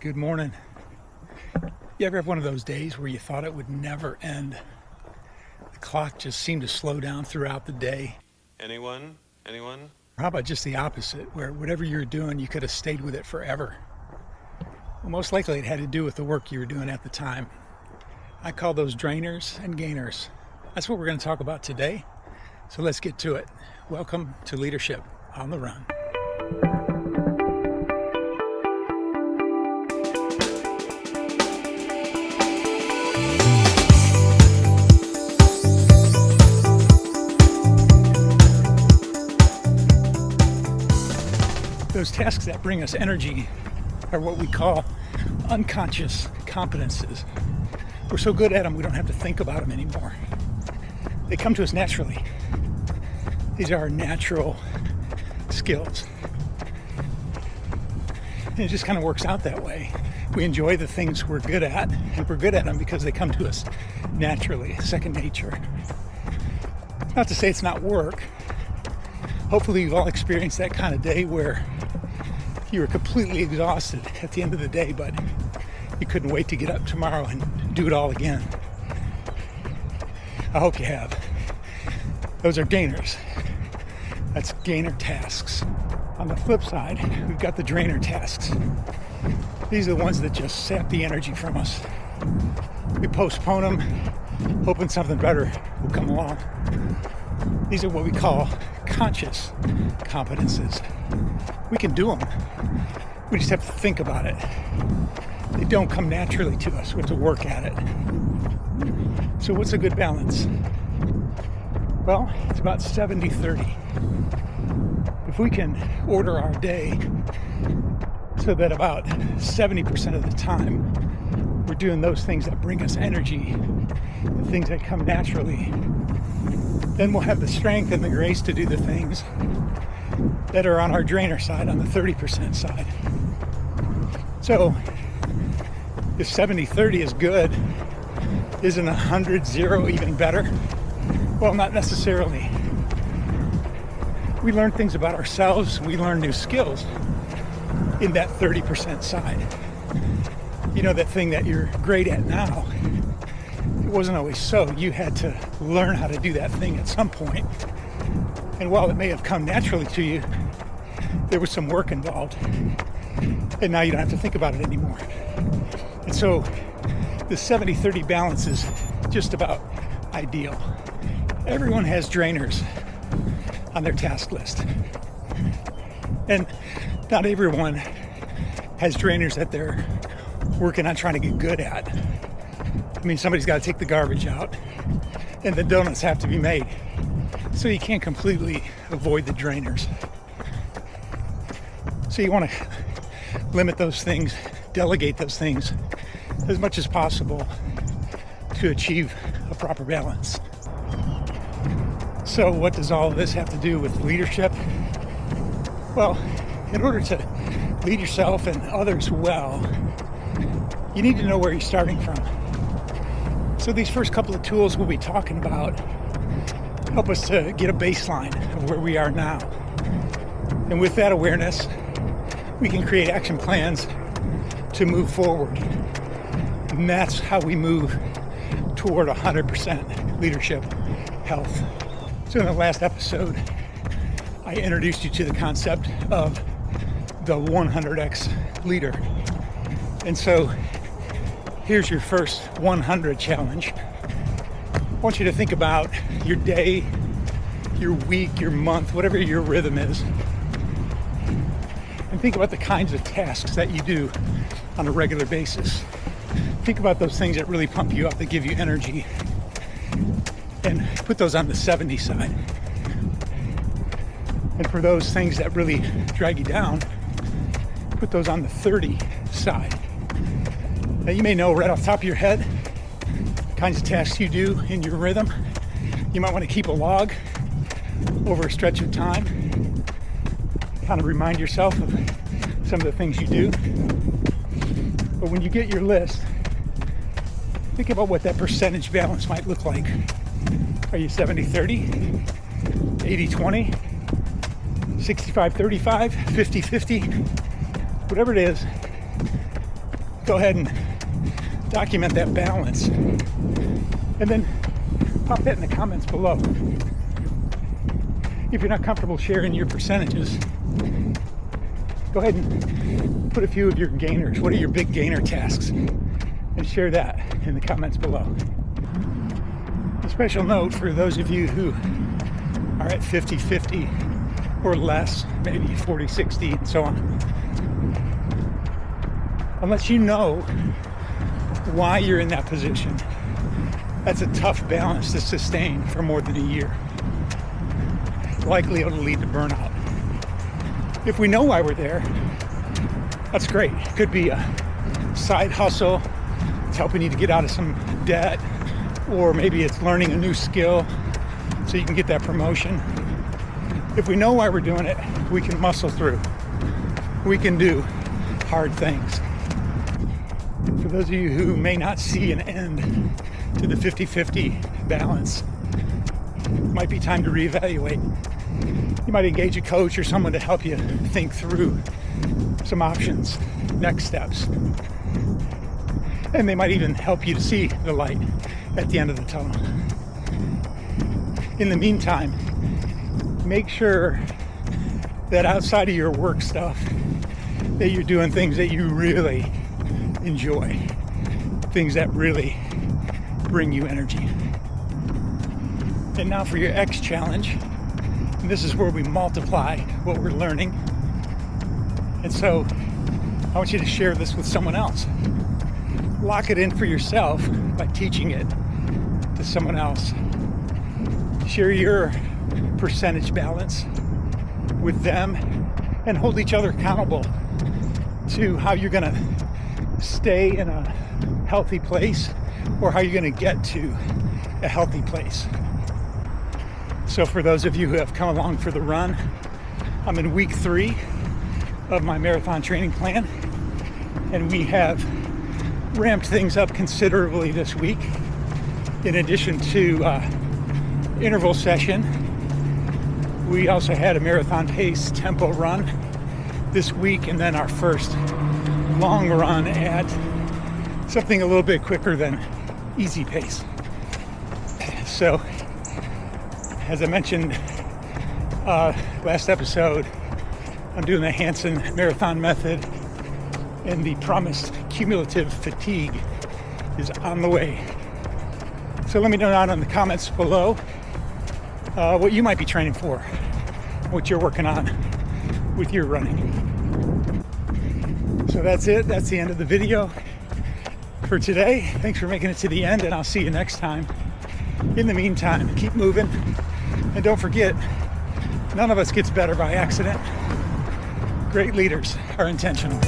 Good morning. You ever have one of those days where you thought it would never end? The clock just seemed to slow down throughout the day. Anyone? Anyone? How about just the opposite, where whatever you were doing, you could have stayed with it forever? Well, most likely it had to do with the work you were doing at the time. I call those drainers and gainers. That's what we're going to talk about today. So let's get to it. Welcome to Leadership on the Run. Those tasks that bring us energy are what we call unconscious competences. We're so good at them, we don't have to think about them anymore. They come to us naturally. These are our natural skills. And it just kind of works out that way. We enjoy the things we're good at, and we're good at them because they come to us naturally, second nature. Not to say it's not work. Hopefully you've all experienced that kind of day where you were completely exhausted at the end of the day, but you couldn't wait to get up tomorrow and do it all again. I hope you have. Those are gainers. That's gainer tasks. On the flip side, we've got the drainer tasks. These are the ones that just sap the energy from us. We postpone them, hoping something better will come along. These are what we call conscious competences. We can do them. We just have to think about it. They don't come naturally to us. We have to work at it. So what's a good balance? Well, it's about 70-30. If we can order our day so that about 70% of the time we're doing those things that bring us energy, the things that come naturally, then we'll have the strength and the grace to do the things that are on our drainer side, on the 30% side. So if 70-30 is good, isn't 100-0 even better? Well, not necessarily. We learn things about ourselves, we learn new skills in that 30% side. You know, that thing that you're great at now, it wasn't always so. You had to learn how to do that thing at some point. And while it may have come naturally to you, there was some work involved. And now you don't have to think about it anymore. And so the 70-30 balance is just about ideal. Everyone has drainers on their task list. And not everyone has drainers that they're working on trying to get good at. I mean, somebody's got to take the garbage out, and the donuts have to be made. So you can't completely avoid the drainers. So you want to limit those things, delegate those things as much as possible to achieve a proper balance. So what does all of this have to do with leadership? Well, in order to lead yourself and others well, you need to know where you're starting from. So these first couple of tools we'll be talking about help us to get a baseline of where we are now. And with that awareness, we can create action plans to move forward. And that's how we move toward 100% leadership health. So in the last episode, I introduced you to the concept of the 100x leader. And so here's your first 100 challenge. I want you to think about your day, your week, your month, whatever your rhythm is. And think about the kinds of tasks that you do on a regular basis. Think about those things that really pump you up, that give you energy. And put those on the 70 side. And for those things that really drag you down, put those on the 30 side. Now you may know right off the top of your head kinds of tasks you do in your rhythm. You might want to keep a log over a stretch of time. Kind of remind yourself of some of the things you do. But when you get your list, think about what that percentage balance might look like. Are you 70-30, 80-20, 65-35, 50-50? Whatever it is, go ahead and document that balance. And then pop that in the comments below. If you're not comfortable sharing your percentages, go ahead and put a few of your gainers. What are your big gainer tasks? And share that in the comments below. A special note for those of you who are at 50-50 or less, maybe 40-60 and so on. Unless you know why you're in that position, that's a tough balance to sustain for more than a year. Likely it'll lead to burnout. If we know why we're there, that's great. It could be a side hustle. It's helping you to get out of some debt, or maybe it's learning a new skill so you can get that promotion. If we know why we're doing it, we can muscle through. We can do hard things. For those of you who may not see an end to the 50-50 balance, it might be time to reevaluate. You might engage a coach or someone to help you think through some options, next steps. And they might even help you to see the light at the end of the tunnel. In the meantime, make sure that outside of your work stuff, that you're doing things that you really enjoy, things that really bring you energy. And now for your X challenge. And this is where we multiply what we're learning. And so I want you to share this with someone else. Lock it in for yourself by teaching it to someone else. Share your percentage balance with them and hold each other accountable to how you're going to stay in a healthy place or how you're going to get to a healthy place. So for those of you who have come along for the run, I'm in week 3 of my marathon training plan, and we have ramped things up considerably this week. In addition to interval session, we also had a marathon pace tempo run this week, and then our first long run at something a little bit quicker than easy pace. So, as I mentioned last episode, I'm doing the Hanson Marathon Method, and the promised cumulative fatigue is on the way. So let me know down in the comments below what you might be training for, what you're working on with your running. So that's it. That's the end of the video for today. Thanks for making it to the end, and I'll see you next time. In the meantime, keep moving, and don't forget, none of us gets better by accident. Great leaders are intentional.